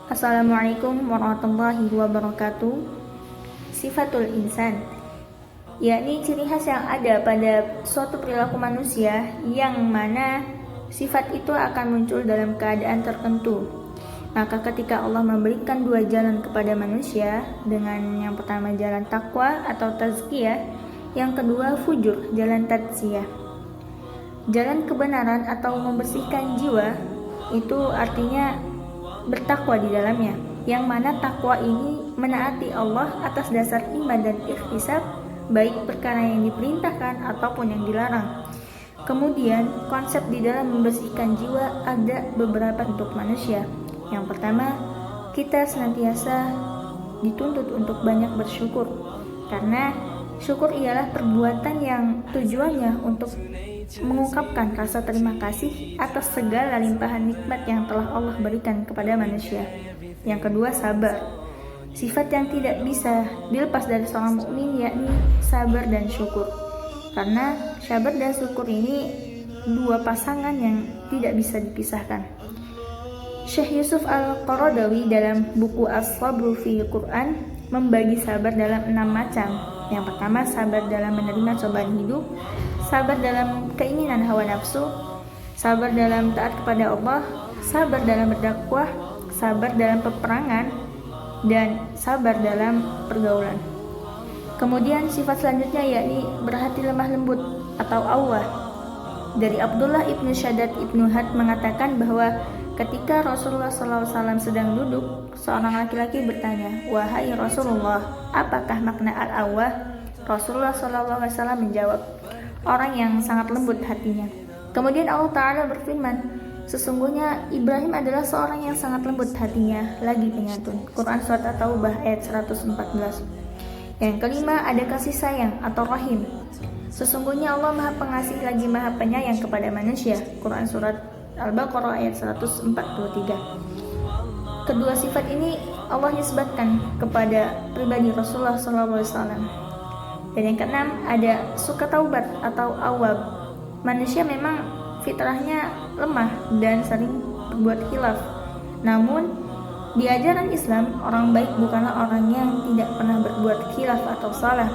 Assalamualaikum warahmatullahi wabarakatuh. Sifatul insan, yakni ciri khas yang ada pada suatu perilaku manusia yang mana sifat itu akan muncul dalam keadaan tertentu. Maka ketika Allah memberikan dua jalan kepada manusia, dengan yang pertama jalan takwa atau tazkiyah, yang kedua fujur, jalan tadzkiyah. Jalan kebenaran atau membersihkan jiwa itu artinya bertakwa di dalamnya, yang mana takwa ini menaati Allah atas dasar iman dan ihtisab, baik perkara yang diperintahkan ataupun yang dilarang. Kemudian konsep di dalam membersihkan jiwa ada beberapa bentuk manusia. Yang pertama, kita senantiasa dituntut untuk banyak bersyukur, karena syukur ialah perbuatan yang tujuannya untuk mengungkapkan rasa terima kasih atas segala limpahan nikmat yang telah Allah berikan kepada manusia. Yang kedua, sabar. Sifat yang tidak bisa dilepas dari seorang mukmin yakni sabar dan syukur. Karena sabar dan syukur ini dua pasangan yang tidak bisa dipisahkan. Syekh Yusuf Al-Qaradawi dalam buku As-Sabru fil Quran membagi sabar dalam 6 macam. Yang pertama, sabar dalam menerima cobaan hidup, sabar dalam keinginan hawa nafsu, sabar dalam taat kepada Allah, sabar dalam berdakwah, sabar dalam peperangan, dan sabar dalam pergaulan. Kemudian sifat selanjutnya yakni berhati lemah lembut atau awwah. Dari Abdullah ibnu Shaddad ibnu Had mengatakan bahwa ketika Rasulullah SAW sedang duduk, seorang laki-laki bertanya, "Wahai Rasulullah, apakah makna al-awwah?" Rasulullah SAW menjawab, "Orang yang sangat lembut hatinya." Kemudian Allah Ta'ala berfirman, "Sesungguhnya Ibrahim adalah seorang yang sangat lembut hatinya, lagi penyantun." Quran Surat At-Taubah ayat 114. Yang kelima, ada kasih sayang atau rahim. Sesungguhnya Allah Maha Pengasih lagi Maha Penyayang kepada manusia. Quran Surat Al-Baqarah ayat 143. Kedua sifat ini Allah nisbatkan kepada pribadi Rasulullah SAW. Dan yang keenam, ada suka taubat atau awab. Manusia memang fitrahnya lemah dan sering berbuat khilaf. Namun di ajaran Islam, orang baik bukanlah orang yang tidak pernah berbuat khilaf atau salah.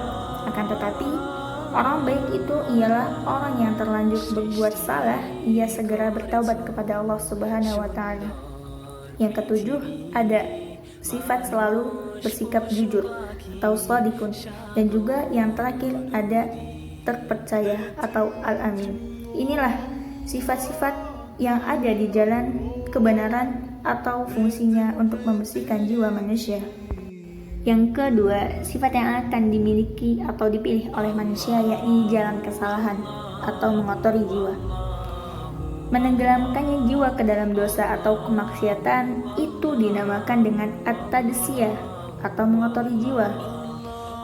Akan tetapi orang baik itu ialah orang yang terlanjur berbuat salah, ia segera bertaubat kepada Allah Subhanahu wa Ta'ala. Yang ketujuh, ada sifat selalu bersikap jujur atau shadiqun, dan juga yang terakhir ada terpercaya atau al-amin. Inilah sifat-sifat yang ada di jalan kebenaran atau fungsinya untuk membersihkan jiwa manusia. Yang kedua, sifat yang akan dimiliki atau dipilih oleh manusia yakni jalan kesalahan atau mengotori jiwa. Menenggelamkannya jiwa ke dalam dosa atau kemaksiatan itu dinamakan dengan at-tadsyiyah atau mengotori jiwa.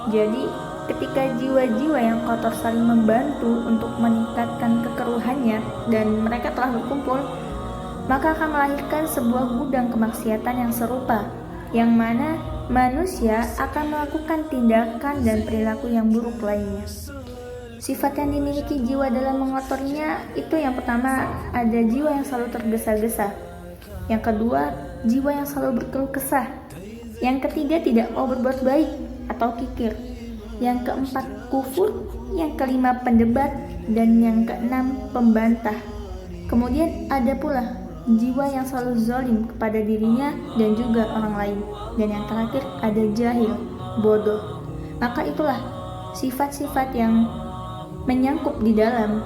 Jadi, ketika jiwa-jiwa yang kotor saling membantu untuk meningkatkan kekeruhannya dan mereka telah berkumpul, maka akan melahirkan sebuah gudang kemaksiatan yang serupa, yang mana manusia akan melakukan tindakan dan perilaku yang buruk lainnya. Sifat yang dimiliki jiwa dalam mengotorinya itu yang pertama, ada jiwa yang selalu tergesa-gesa. Yang kedua, jiwa yang selalu berkeluh kesah. Yang ketiga, tidak mau berbuat baik atau kikir. Yang keempat, kufur. Yang kelima, pendebat. Dan yang keenam, pembantah. Kemudian ada pula jiwa yang selalu zalim kepada dirinya dan juga orang lain. Dan yang terakhir ada jahil, bodoh. Maka itulah sifat-sifat yang menyangkup di dalam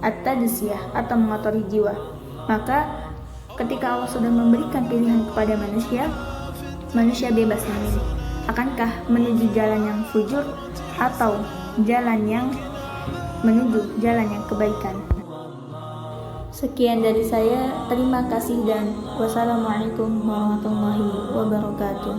at-tadsyiyah atau mengotori jiwa. Maka ketika Allah sudah memberikan pilihan kepada manusia, manusia bebas memilih. Akankah menuju jalan yang fujur atau jalan yang menuju jalan yang kebaikan? Sekian dari saya, terima kasih dan wassalamualaikum warahmatullahi wabarakatuh.